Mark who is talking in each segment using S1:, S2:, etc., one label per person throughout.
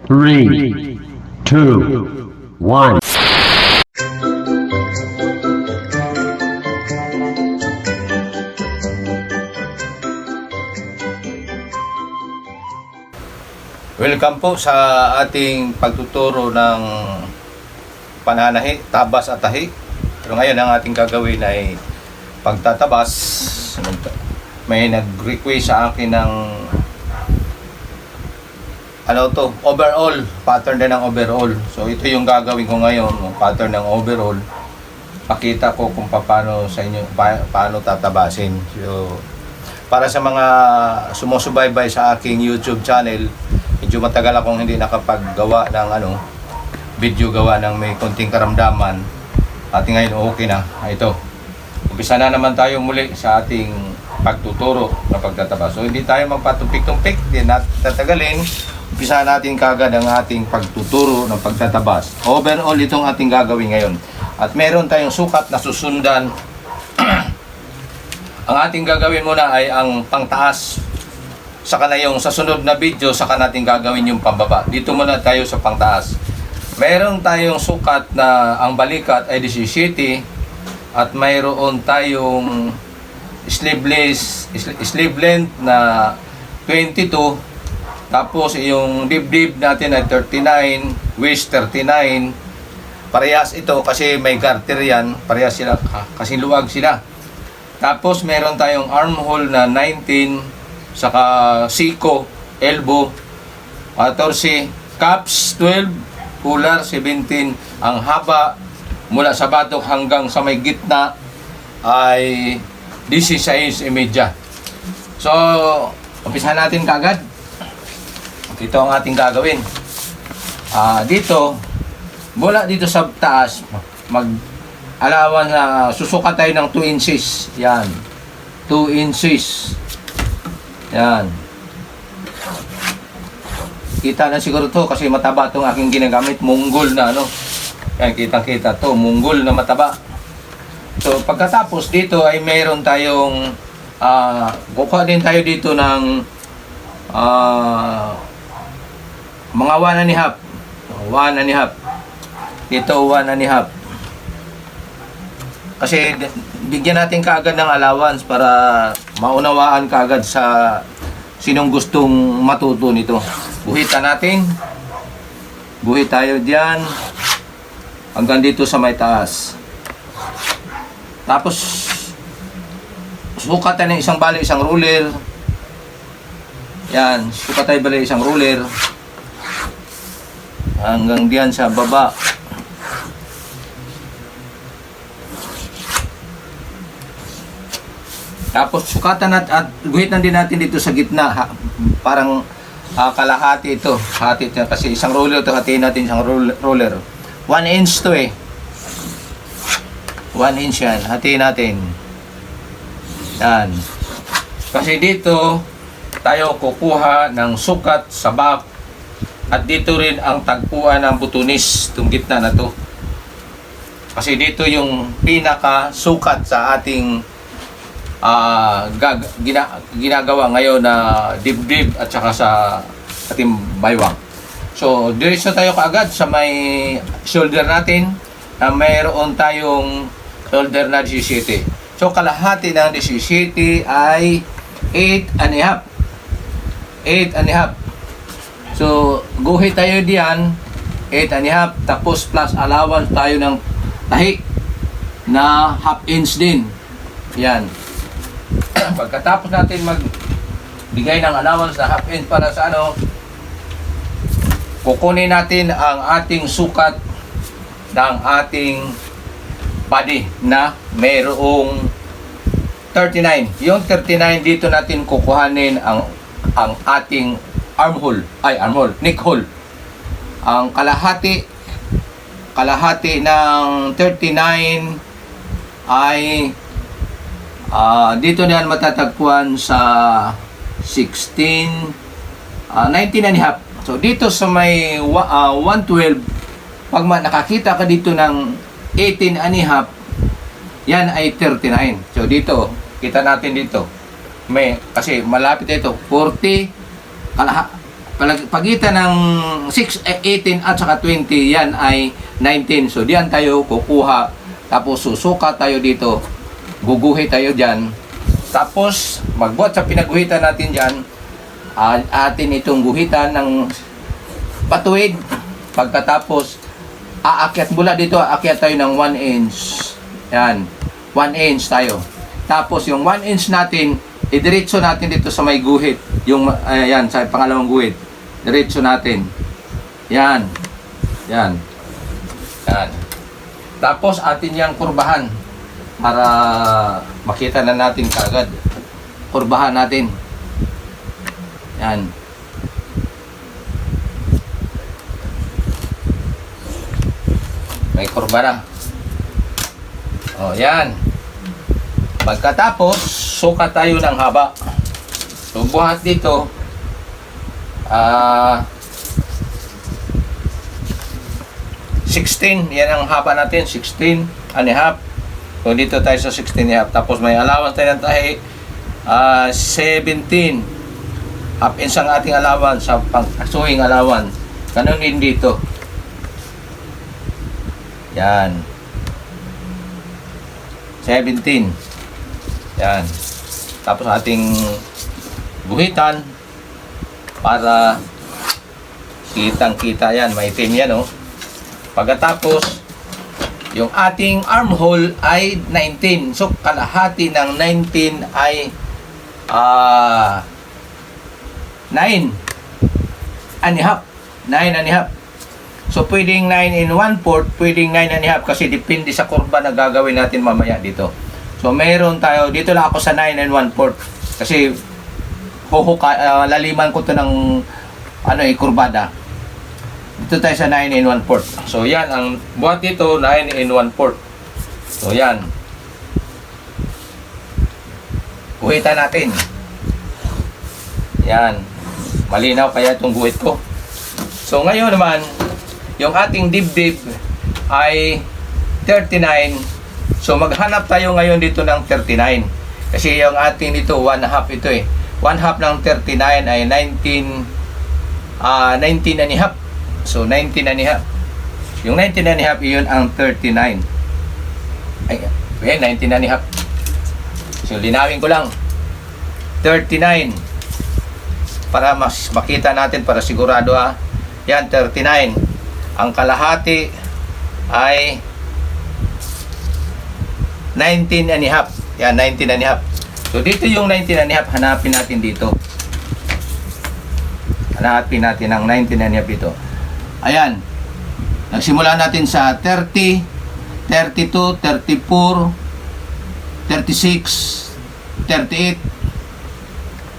S1: 3, 2, 1.
S2: Welcome po sa ating pagtuturo ng pananahi, tabas at tahi. Pero ngayon ang ating gagawin ay pagtatabas. May nag-request sa akin ng overall, pattern din ng overall. So ito yung gagawin ko ngayon, pattern ng overall. Pakita ko kung paano sa inyo, paano tatabasin. So para sa mga sumusubaybay sa aking YouTube channel, medyo matagal akong hindi nakapaggawa ng video gawa ng may konting karamdaman. At ngayon okay na. Ito. Umpisa na naman tayo muli sa ating pagtuturo ng pagtataba. So hindi tayo magpatumpik-tumpik, hindi natin tatagalin. Umpisa natin kagad ang ating pagtuturo ng pagtatabas. Overall itong ating gagawin ngayon. At meron tayong sukat na susundan. Ang ating gagawin muna ay ang pangtaas. Saka na yung sa sunod na video, saka natin gagawin yung pambaba. Dito muna tayo sa pangtaas. Meron tayong sukat na ang balikat ay 17 at mayroon tayong sleeve length na 22. Tapos yung dibdib natin ay 39, waist 39. Parehas ito kasi may garter yan. Parehas sila kasi luwag sila. Tapos meron tayong armhole na 19. Saka siko, elbow, 14, cups 12, pular 17. Ang haba mula sa batok hanggang sa may gitna ay 16.5. So, umpisa natin kagad. Ito ang ating gagawin. Dito, mula dito sa taas, mag-alawan na susukat tayo ng 2 inches. Yan, 2 inches. Yan. Kita na siguro to kasi mataba itong aking ginagamit. Munggol na Yan, kitang-kita to. Munggol na mataba. So, pagkatapos dito ay mayroon tayong kukuha din tayo dito ng mga 1.5. 1.5. Dito 1.5. Kasi bigyan natin kaagad ng allowance para maunawaan kaagad sa sinong gustong matuto nito. Buhitan natin. Buhit tayo diyan hanggang dito sa may taas. Tapos sukat tayo ng isang bali, isang ruler. Yan, sukat tayo bali isang ruler hanggang diyan sa baba. Tapos sukatan at guhitan din natin dito sa gitna. Parang kalahati ito. Hati ito kasi isang roller ito. Hatiin natin isang roller. 1 inch to 1 inch yan. Hatiin natin. Yan. Kasi dito tayo kukuha ng sukat sa back. At dito rin ang tagpuan ng butunis. Itong gitna na to. Kasi dito yung pinaka sukat sa ating ginagawa ngayon na dibdib at saka sa ating baywang. So, diretso tayo kaagad sa may shoulder natin na mayroon tayong shoulder na 17. So, kalahati ng 17 ay 8.5. 8.5. So, guhit tayo diyan 8.5 tapos plus allowance tayo ng tahi na half inch din. Yan. Pagkatapos natin magbigay ng allowance na half inch para sa kukunin natin ang ating sukat ng ating body na mayroong 39. Yung 39 dito natin kukuhanin ang ating neck hole. Ang kalahati ng 39 ay dito na matatagpuan sa 16, 19.5. So dito sa may 112, pag nakakita ka dito ng 18.5, yan ay 39. So dito, kita natin dito. Kasi malapit ito, 40, pagitan ng 6, 18 at saka 20, yan ay 19. So diyan tayo kukuha, tapos susuka tayo dito, guguhit tayo dyan, tapos magbuhat sa pinaguhitan natin dyan, atin itong guhitan ng patuwid. Pagkatapos aakyat mula dito, aakyat tayo ng 1 inch. Yan, 1 inch tayo. Tapos yung 1 inch natin, idiretso natin dito sa may guhit. Yung, yan, sa pangalawang guhit. Diretso natin. Yan. Yan. Yan. Tapos atin yang kurbahan para makita na natin kagad. Kurbahan natin. Yan. May kurba na. O, yan. Pagkatapos, sukat tayo ng haba. So, buhat dito, 16. Yan ang haba natin, 16 and a half. So, dito tayo sa 16 and a half. Tapos, may allowance tayo ng tahi, 17. Half inch ang ating allowance sa pang-sewing allowance. Ganun din dito. Yan. 17. Yan. Tapos ating guhitan para kitang-kita yan. Maitim yan, oh. Pagkatapos, yung ating armhole ay 19. So, kalahati ng 19 ay 9 and a half. 9 and a half. So, pwedeng 9 and 1/4, pwedeng 9 and a half kasi depende sa kurba na gagawin natin mamaya dito. So, meron tayo, dito lang ako sa 9 and 1/4 kasi laliman ko to ng kurbada. Dito tayo sa 9 and 1/4. So, yan, ang buhat dito, 9 and 1/4. So, yan. Guhitan natin. Yan. Malinaw kaya itong guhit ko. So, ngayon naman, yung ating dibdib ay 39. So, maghanap tayo ngayon dito ng 39. Kasi yung ating dito, 1/2 ito eh. 1/2 ng 39 ay 19 and a half. So, 19 and a half. Yung 19 and a half, yun ang 39. Ay, 19 and a half. So, linawin ko lang. 39. Para mas makita natin, para sigurado ha. Yan, 39. Ang kalahati ay 19 and a half. Yan, 19 and a half. So, dito yung 19 and a half, hanapin natin dito. Hanapin natin ang 19 and a half dito. Ayan. Nagsimula natin sa 30, 32, 34, 36, 38,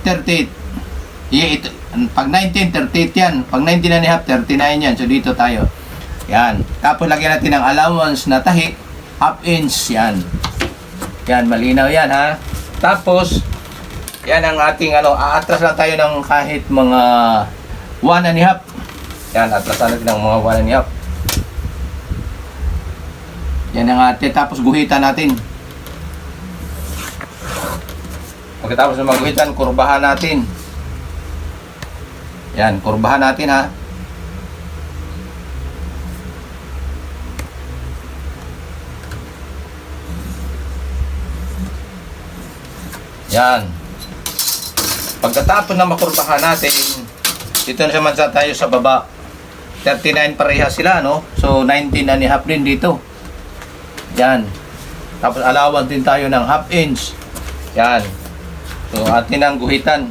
S2: 38. Yeah, ito, pag 19, 38 yan. Pag 19 and a half, 39 yan. So, dito tayo. Yan. Tapos, lagyan natin ng allowance na tahi. Half inch. Yan. Yan, malinaw yan, ha? Tapos, yan ang ating, aatras lang tayo ng kahit mga 1 and a half. Yan, atrasan natin ng mga 1 and a half. Yan ang ating. Tapos, guhitan natin. Pagkatapos na magguhitan, kurbahan natin. Yan, kurbahan natin ha. Yan. Pagkatapos na makurbahan natin, dito na naman tayo sa baba. 39 pareha sila, no? So, 19 and a half din dito. Yan. Tapos, allowance din tayo ng half inch. Yan. So, atin ang guhitan.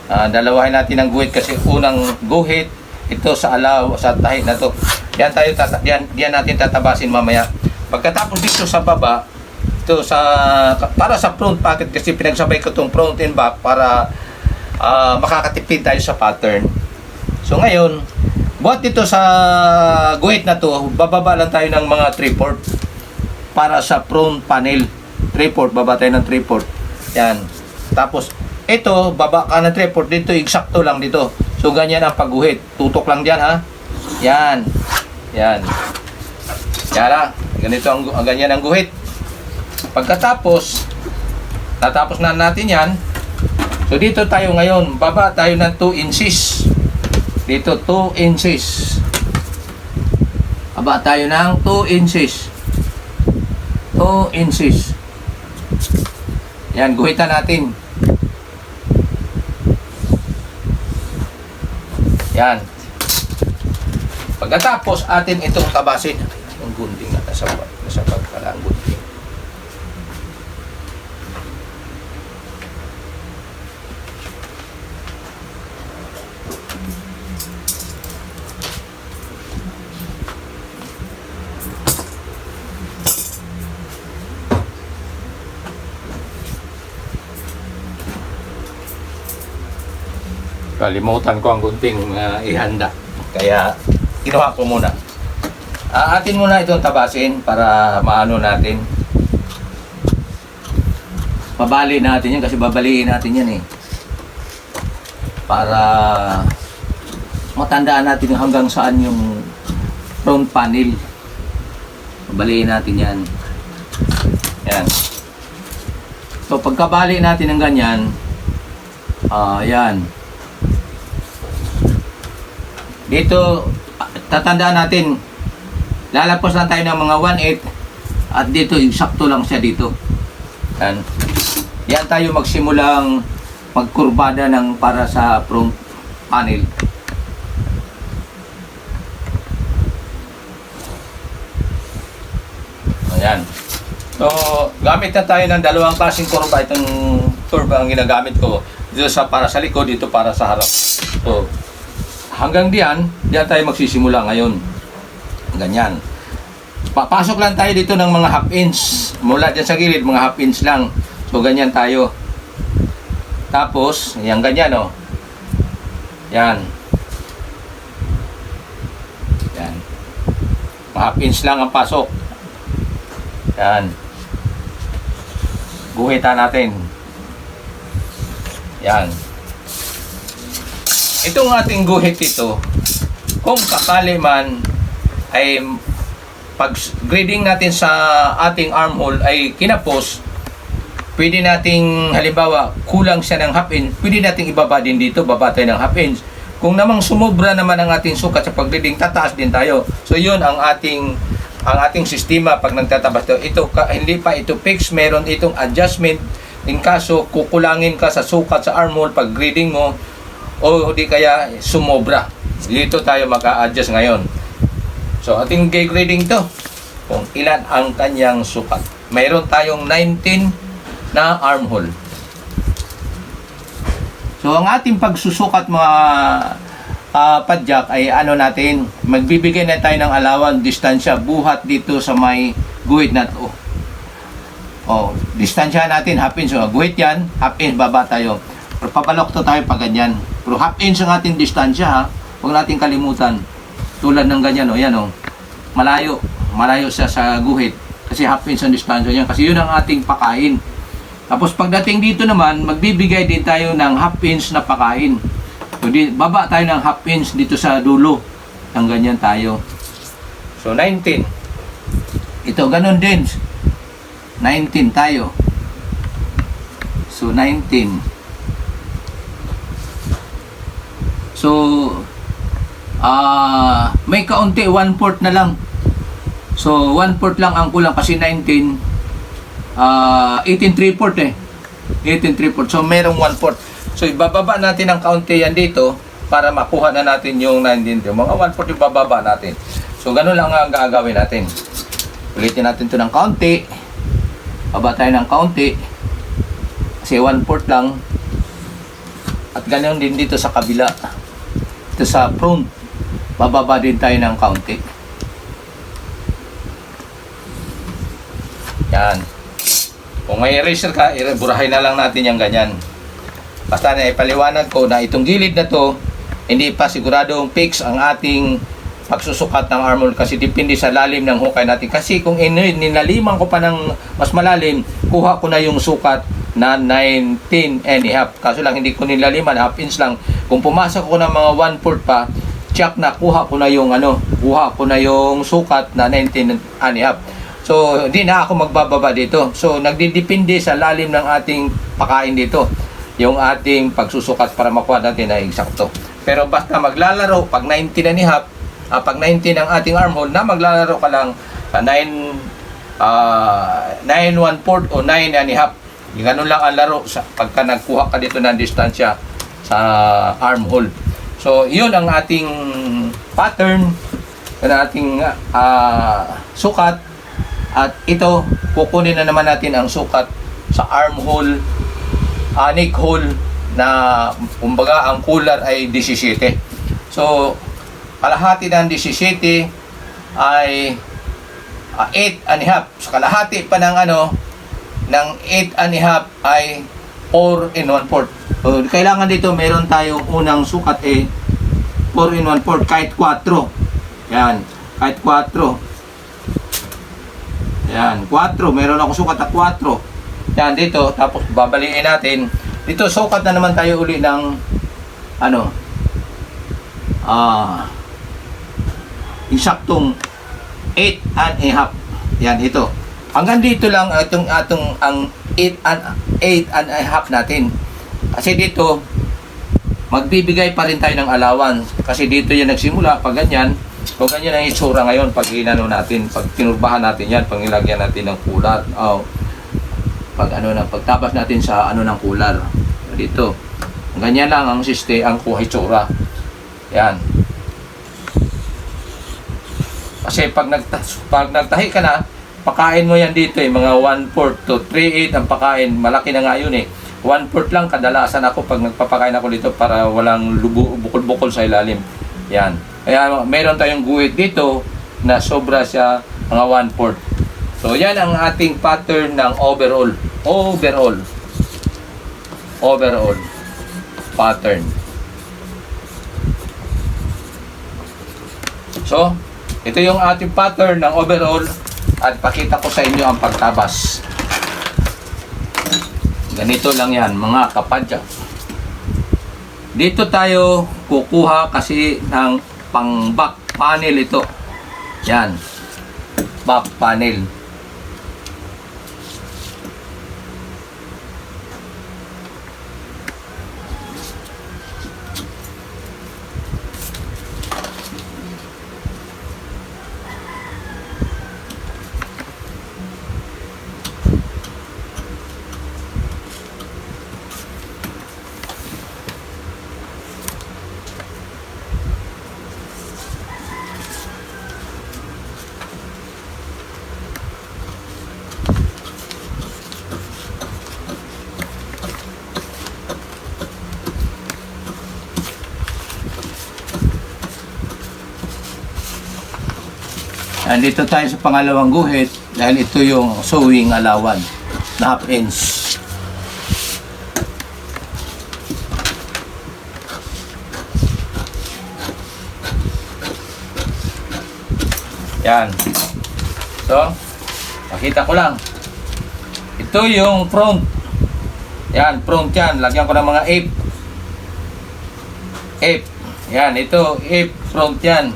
S2: Dalawahin natin ang guhit kasi unang guhit ito sa tahi na to. Yan tayo yan natin tatabasin mamaya. Pagkatapos dito sa baba, ito para sa front pocket kasi pinagsabay ko tong front and back para makakatipid tayo sa pattern. So ngayon, buhat dito sa guhit na to, bababa lang tayo ng mga 3/4 para sa front panel. 3/4, baba tayo ng 3/4. Yan. Tapos ito, baba ka ng 3/4 dito, eksakto lang dito. So, ganyan ang pagguhit. Tutok lang dyan, ha? Yan. Yan. Yan lang. Ganito ganyan ang guhit. Pagkatapos, natapos na natin yan. So, dito tayo ngayon. Baba tayo ng 2 inches. Dito 2 inches. Aba tayo ng 2 inches. 2 inches. Yan, guhitan natin. Yan. Pagkatapos atin itong tabasin. Yung gunting na nasa pagkala ang gunting. Kalimutan ko ang gunting ihanda. Kaya kinuha ko muna. Atin muna itong tabasin para maano natin. Babali natin yan kasi babaliin natin yan eh. Para matandaan natin hanggang saan yung front panel. Babaliin natin yan. Yan. So pagkabali natin ng ganyan, yan. Dito, tatandaan natin, lalapos lang tayo ng mga 1/8 at dito, sakto lang siya dito. Yan. Yan tayo magsimulang magkurbada ng para sa front panel. Ayan. So, gamit na tayo ng dalawang klaseng kurba. Itong kurba ang ginagamit ko. Dito para sa likod, dito para sa harap. So, hanggang diyan tayo magsisimula ngayon. Ganyan. Papasok lang tayo dito ng mga half inch. Mula dyan sa gilid, mga half inch lang. So, ganyan tayo. Tapos, yan ganyan, oh. Yan. Yan. Mga half inch lang ang pasok. Yan. Guhitan natin. Yan. Itong ating guhit ito, kung sakali man ay pag grading natin sa ating armhole ay kinapos, pwede nating halimbawa kulang siya ng half inch, pwede nating ibaba din dito, baba tayo ng half inch. Kung namang sumobra naman ang ating sukat sa pag-grading, tataas din tayo. So yun ang ating sistema pag nagtatabas ito. Hindi pa ito fix, meron itong adjustment in kaso kukulangin ka sa sukat sa armhole pag grading mo o di kaya sumobra. Dito tayo maka-adjust ngayon. So ating grading to kung ilan ang kanyang sukat. Mayroon tayong 19 na armhole. So ang ating pagsusukat mga padjak ay ano natin, magbibigay na tayo ng alawan distansya buhat dito sa may guhit na to. Distansya natin half inch. Guhit yan, half inch baba tayo. Pero papalok to tayo pag ganyan. Pero half inch ang ating distansya ha. Huwag natin kalimutan. Tulad ng ganyan yan Malayo. Malayo siya sa guhit. Kasi half inch ang distansya niya. Kasi yun ang ating pakain. Tapos pagdating dito naman, magbibigay din tayo ng half inch na pakain. So, baba tayo ng half inch dito sa dulo. Ang ganyan tayo. So 19. Ito ganun din. 19 tayo. So 19. So, may kaunti, 1/4 na lang. So, 1/4 lang ang kulang kasi 19, 18 3/4 eh. 18 3/4. So, merong 1/4. So, ibababa natin ang kaunti yan dito para makuha na natin yung 19. Mga 1/4 yung bababa natin. So, ganun lang ang gagawin natin. Ulitin natin ito ng kaunti. Baba tayo ng kaunti. Kasi 1/4 lang. At ganun din dito sa kabila. Sa front, bababa din tayo ng kaunti. Yan. Kung may eraser ka, burahay na lang natin yung ganyan. Basta na ipaliwanag ko na itong gilid na to, hindi pa siguradong fix ang ating pagsusukat ng armhole kasi depende sa lalim ng hukay natin. Kasi kung ninaliman ko pa ng mas malalim, kuha ko na yung sukat na 19.5. Kaso lang hindi ko nilaliman, half inch lang. Kung pumasok ko ng mga 1/4 pa, check na kuha ko na yung sukat na 19.5. So hindi na ako magbababa dito. So nagdidepende sa lalim ng ating pakain dito yung ating pagsusukat para makuha natin na eksakto. Pero basta maglalaro, pag 19 and a half, pag 19 ang ating armhole, na maglalaro ka lang sa 9 1/4 o 9 and a half. Ganun lang ang laro pagka nagkuha ka dito ng distansya sa armhole. So, yun ang ating pattern, ang ating sukat. At ito, kukunin na naman natin ang sukat sa armhole, neck hole, na kumbaga ang cooler ay 17. So, kalahati ng 17 ay 8 and a half. So, kalahati pa ng ng 8 and a half ay 4 and 1/4. So, kailangan dito meron tayong unang sukat 4 and 1/4 kahit 4. Yan, kahit 4. Yan, 4. Meron ako sukat na 4. Yan, dito. Tapos, babaliin natin. Dito, sukat na naman tayo uli ng insaktong 8 and a half. Yan, ito. Hanggang dito lang ang 8 and a half natin. Kasi dito, magbibigay pa rin tayo ng allowance. Kasi dito yan nagsimula, pag ganyan. So, ganyan ang itsura ngayon pag natin, pag tinurbahan natin yan, pag nilagyan natin ng kular. Pagtabas natin sa ng kular. Dito. Ganyan lang ang ang itsura. Yan. Kasi pag nagtahi ka na, pakain mo yan dito mga 1/4 to 3/8 ang pakain. Malaki na nga yun 1/4 lang kadalasan ako pag nagpapakain ako dito para walang bukol-bukol sa ilalim. Yan. Kaya meron tayong guhit dito na sobra siya mga 1/4. So yan ang ating pattern ng overall pattern. So, ito yung ating pattern ng overall at pakita ko sa inyo ang pagtabas. Ganito lang yan mga kapadya. Dito tayo kukuha kasi ng pang back panel ito. Yan. Back panel. Nandito tayo sa pangalawang guhit dahil ito yung sewing allowance na half inch. Yan. So, pakita ko lang. Ito yung front. Yan, front yan. Lagyan ko ng mga ape. Ape. Yan, ito, ape, front yan.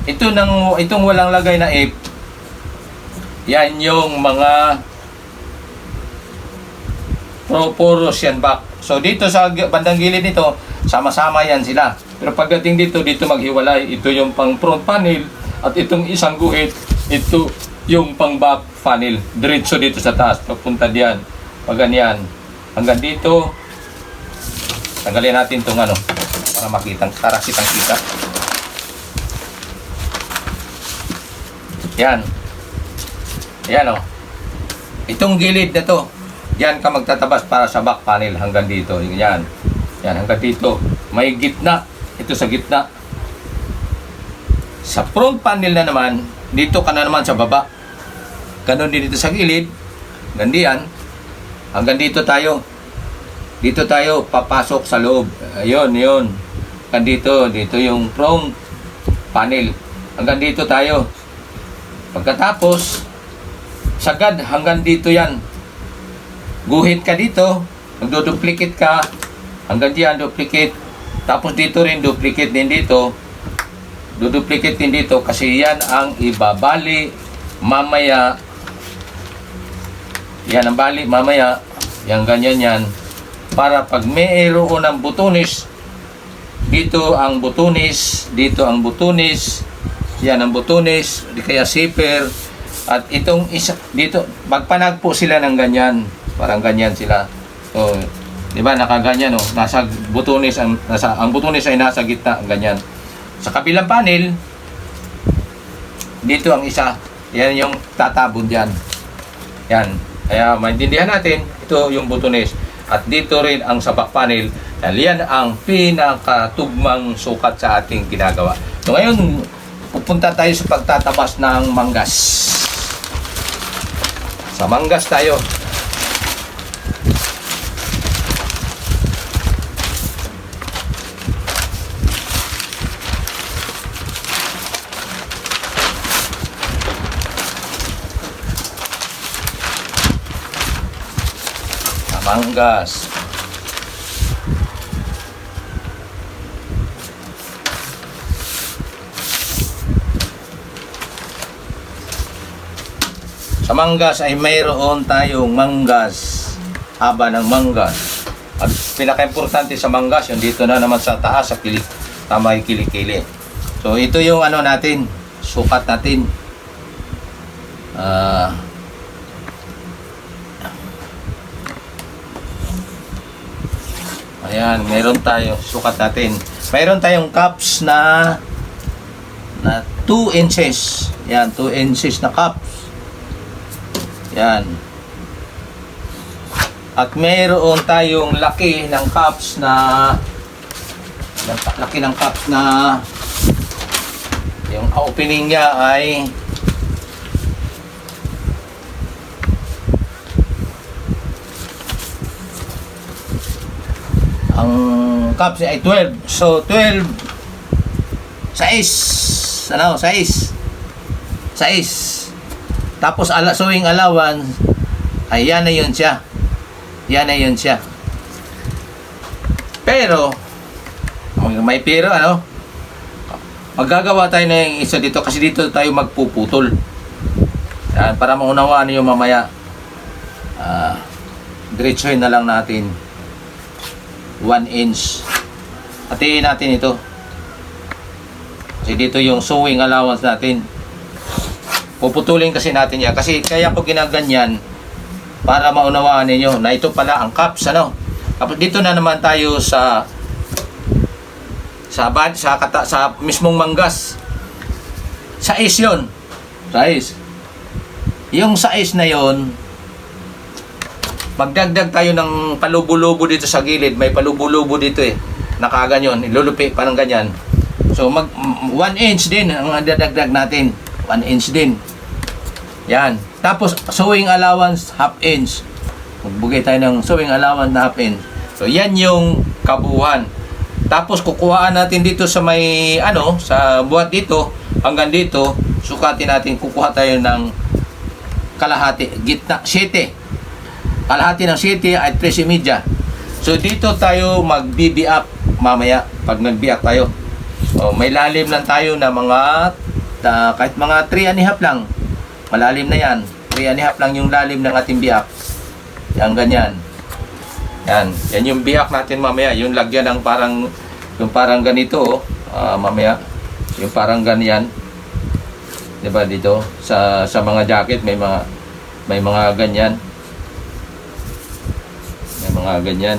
S2: Itong walang lagay na ape. Yan yung mga poros yan back. So dito sa bandang gilid nito, sama-sama yan sila. Pero pagdating dito maghiwalay. Ito yung pang front panel at itong isang guhit, ito yung pang back panel. Diretso dito sa taas, papunta diyan. Pag ganyan, hanggang dito. Tanggalin natin itong para kitang-kita. Yan. Yan Itong gilid na to, yan ka magtatabas para sa back panel hanggang dito. Yan. Yan hanggang dito. May gitna. Ito sa gitna. Sa front panel na naman, dito ka na naman sa baba. Ganon din dito sa gilid. Gandiyan. Hanggang dito tayo. Dito tayo papasok sa loob. Ayun. Hanggang dito yung front panel. Hanggang dito tayo. Pagkatapos, sagad hanggang dito yan. Guhit ka dito, magduduplicate ka, hanggang diyan duplicate. Tapos dito rin duplicate din dito. Duduplicate din dito kasi yan ang ibabali mamaya. Yan ang bali mamaya. Yan ganyan yan. Para pag mayroon ng butones, Dito ang butunis, dito ang butunis, yan ang butunis, di kaya zipper. At itong isa, dito, magpanag po sila ng ganyan. Parang ganyan sila. So, di ba, nakaganyan, no? Nasa butunis, ang butunis ay nasa gitna, ganyan. Sa kabilang panel, dito ang isa. Yan yung tatabon dyan. Yan. Kaya maintindihan natin, ito yung butunis. At dito rin ang sa back panel. Yan ang pinakatugmang sukat sa ating ginagawa. So ngayon, pupunta tayo sa pagtatabas ng manggas. Sa manggas tayo. Sa manggas. Sa manggas ay mayroon tayong manggas, haba ng manggas. At pinaka-importante sa manggas, yung dito na naman sa taas, sa may kilikili. So ito yung ano natin, sukat natin. Ayan, mayroon tayo, sukat natin. Mayroon tayong cups na 2 inches. Yan, 2 inches na cups. Yan. At mayroon tayong laki ng cups na yung opening niya ay ang cups ay 12. So 12 size. Ano? Size. Tapos sewing allowance, ay yan na yun siya. Pero, may pero ano, maggagawa tayo ng isa dito kasi dito tayo magpuputol. Yan, para maunawaan niyo mamaya. Diretsuhin na lang natin 1 inch. Hatiin natin ito. Kasi dito yung sewing allowance natin. Puputulin kasi natin yan. Kasi kaya ko ginaganyan para maunawaan ninyo na ito pala ang cups, ano. Tapos dito na naman tayo sa mismong manggas. Size yun. Size. Yung size na yon, magdagdag tayo ng palubo-lubo dito sa gilid. May palubo-lubo dito eh. Nakaganyan. Ilulupi parang ganyan. So 1 inch din ang dadagdag natin. 1 inch din. Yan. Tapos, sewing allowance, half inch. Magbugay tayo ng sewing allowance na half inch. So, yan yung kabuuan. Tapos, kukuhaan natin dito sa may, sa buhat dito, hanggang dito, sukatin natin, kukuha tayo ng kalahati, gitna, 7. Kalahati ng 7 ay 13.5. So, dito tayo mag-BB up mamaya, pag nag-B up tayo. So, may lalim lang tayo na mga kahit mga 3.5 lang, malalim na yan. 3.5 lang yung lalim ng ating biak. Yan, ganyan. Yan yung biak natin mamaya. Yung lagyan ng parang ganito, mamaya. Yung parang ganyan. Diba dito? Sa mga jacket, may mga ganyan. May mga ganyan.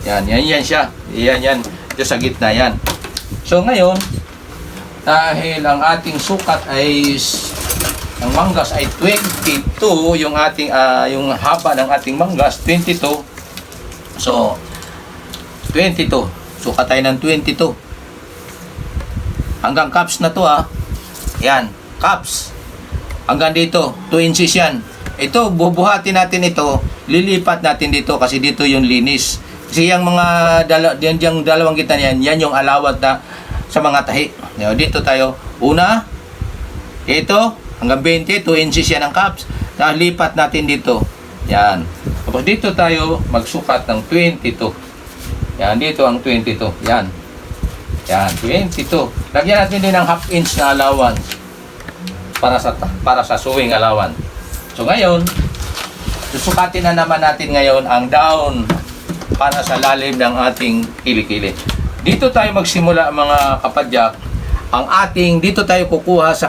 S2: Yan siya. Yan. Ito sa gitna yan. So, ngayon, dahil ang ating sukat ay ang manggas ay 22, yung ating yung haba ng ating manggas 22. So 22. Sukat tayo ng 22. Hanggang cups na to Yan, cups. Hanggang dito, 2 inches yan. Ito, bubuhatin natin ito, lilipat natin dito kasi dito yung linis. Kasi yung mga dalawang gitna yan yung alawat na sa mga tahi. Dito tayo. Una, ito, hanggang 20, 2 inches yan ang cups. Lipat natin dito. Yan. Tapos dito tayo magsukat ng 22. Yan, dito ang 22. Yan. Yan, 22. Lagyan natin din ng half inch na allowance para sa sewing allowance. So ngayon, susukatin na naman natin ngayon ang down para sa lalim ng ating kilikili. dito tayo magsimula mga kapadyak. Ang ating, dito tayo kukuha sa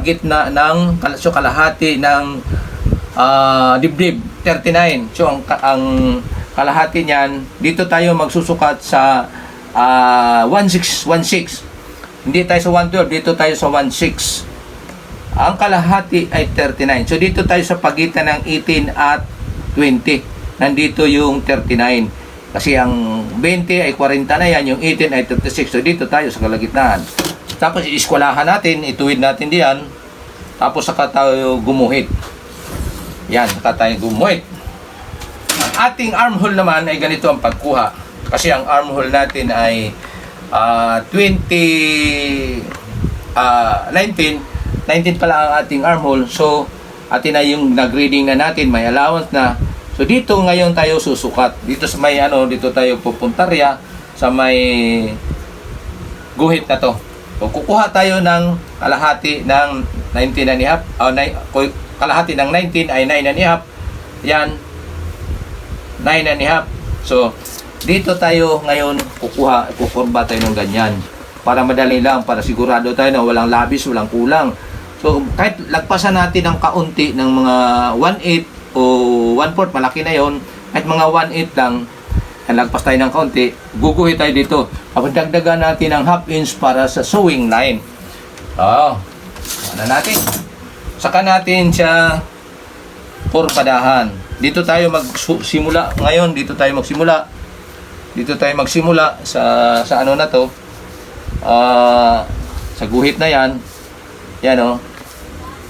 S2: gitna ng, so kalahati ng dibdib, 39. So ang kalahati niyan, dito tayo magsusukat sa 1616. Hindi tayo sa 112, dito tayo sa 16. Ang kalahati ay 39. So dito tayo sa pagitan ng 18 at 20. Nandito yung 39. Kasi ang 20 ay 40 na yan, yung 18 ay 36. So dito tayo sa kalagitnaan. Tapos iiskwalahan natin, ituwid natin diyan. Tapos saka tayo gumuhit. Yan, saka tayo gumuhit. Ang ating armhole naman ay ganito ang pagkuha. Kasi ang armhole natin ay 19 pala ang ating armhole. So, atin na yung nag-reading na natin, may allowance na. So, dito ngayon tayo susukat. Dito sa may dito tayo pupuntarya sa may guhit na to. So, kukuha tayo ng kalahati ng 19 and a half. Kalahati ng 19 ay 9 and a half. Yan. 9 and a half. So, dito tayo ngayon kukurba tayo ng ganyan. Para madali lang, para sigurado tayo na walang labis, walang kulang. So, kahit lagpasan natin ng kaunti ng mga 1/8 o 1/4, malaki na yon. Kahit mga 1/8 lang, lagpas tayo ng kaunti, guguhit tayo dito. Dagdagan natin ng 1/2 inch para sa sewing line. Ano natin? Saka natin siya kurbadahan. Dito tayo magsimula ngayon, dito tayo magsimula sa ano na to. Sa guhit na yan. Yan o.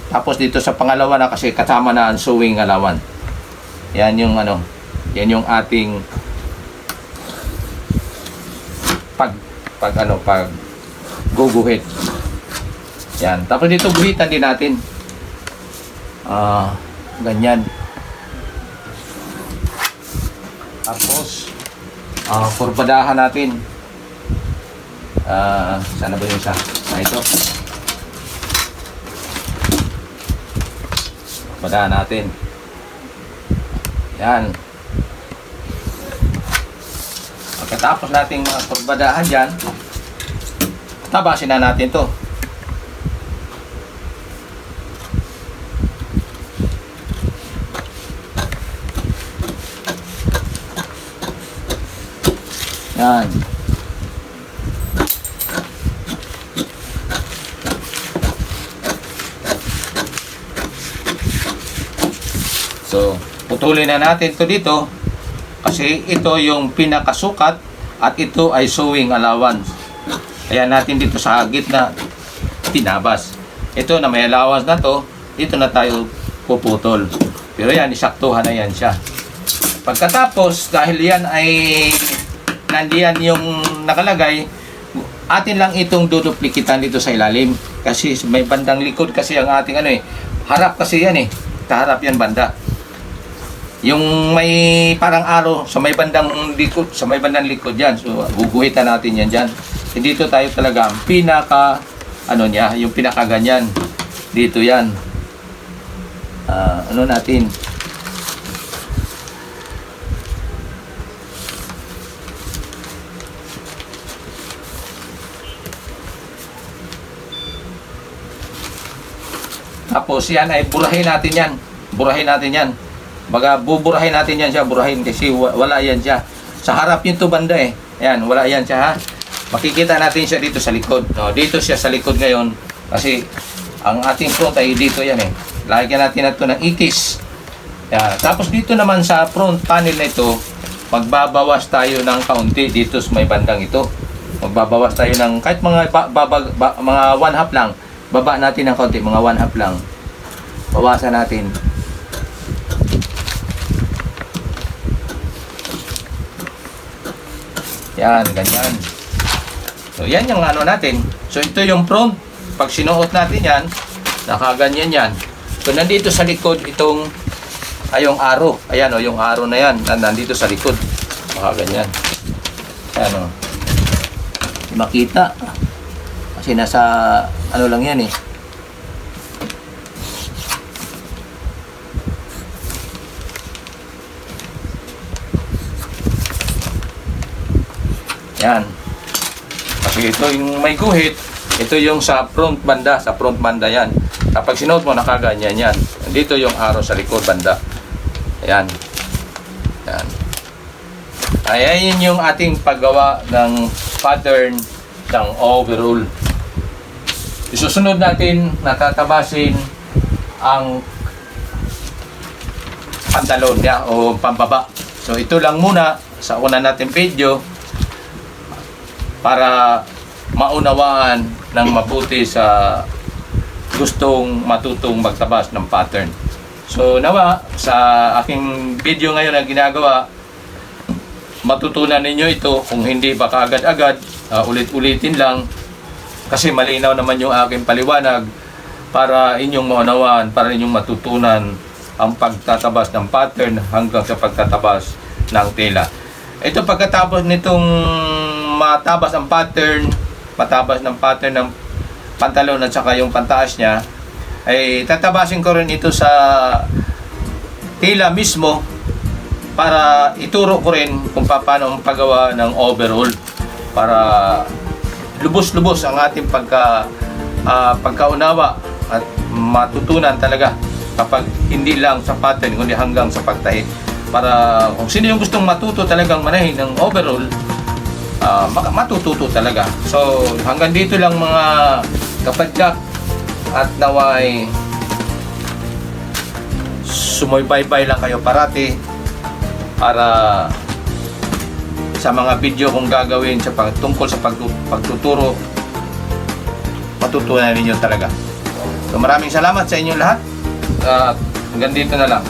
S2: Tapos dito sa pangalawa na kasi kasama na ang sewing alawan. Yan yung yan yung ating pag guguhit. Yan. Tapos dito guhitan din natin. Ganyan. Tapos kurbadahan natin. Sana ba yung isa? Ito. Kurbadahan natin. Yan. Pagkatapos nating mga kurbadahan dyan, tabasin na natin to. Yan. So, putulin na natin to dito kasi ito yung pinakasukat at ito ay sewing allowance. Kaya natin dito sa gitna tinabas. Ito na may allowance na to, dito na tayo puputol. Pero yan, isaktuhan na yan siya. Pagkatapos, dahil yan ay nandiyan yung nakalagay, atin lang itong duduplikitan dito sa ilalim. Kasi may bandang likod kasi ang ating harap kasi yan kaharap yan banda. Yung may parang arrow sa may bandang likod yan. So, guguhitan natin yan dyan. So, dito tayo talaga ang pinaka, yung pinaka ganyan. Dito yan. Natin. Tapos yan ay burahin natin yan. Buburahin natin yan siya, burahin kasi wala yan siya. Sa harap yun to banda Ayan, wala yan siya ha. Makikita natin siya dito sa likod. No, dito siya sa likod ngayon kasi ang ating front ay dito yan Lagyan natin na ito ng itis. Tapos dito naman sa front panel na ito, magbabawas tayo ng kaunti dito sa may bandang ito. Magbabawas tayo ng kahit mga mga 1/2 lang. Baba natin ng kaunti, mga 1/2 lang. Bawasan natin. Yan, ganyan. So, yan yung natin. So, ito yung front. Pag sinuot natin yan, nakaganyan yan. So, nandito sa likod itong yung arrow. Ayan yung arrow na yan. Nandito sa likod. Nakaganyan. Ayan makita. Kasi nasa, lang yan Yan. Ito yung may guhit, ito yung sa front banda yan. Kapag sinuot mo, nakaganyan yan. Dito yung arrow sa likod banda. Ayan. Ayan. Ayan yung ating paggawa ng pattern ng overall. Isusunod natin, natatabasin ang pantalon niya o pambaba. So ito lang muna sa una natin video para maunawaan ng mabuti sa gustong matutong magtabas ng pattern. So nawa sa aking video ngayon na ginagawa, matutunan ninyo ito. Kung hindi baka agad-agad, ulit-ulitin lang kasi malinaw naman yung aking paliwanag para inyong maunawaan, para inyong matutunan ang pagtatabas ng pattern hanggang sa pagtatabas ng tela. Ito pagkatapos nitong matabas ng pattern ng pantalon at saka yung pantaas niya, ay tatabasin ko rin ito sa tela mismo para ituro ko rin kung paano ang paggawa ng overall para lubos-lubos ang ating pagkaunawa at matutunan talaga kapag hindi lang sa pattern kundi hanggang sa pagtahi, para kung sino yung gustong matuto talagang manahin ng overall, matututo talaga. So hanggang dito lang mga kapadyak, at naway sumubaybay lang kayo parati para sa mga video kong gagawin tungkol sa pagtuturo, matutunan ninyo talaga. So maraming salamat sa inyo lahat. Hanggang dito na lang.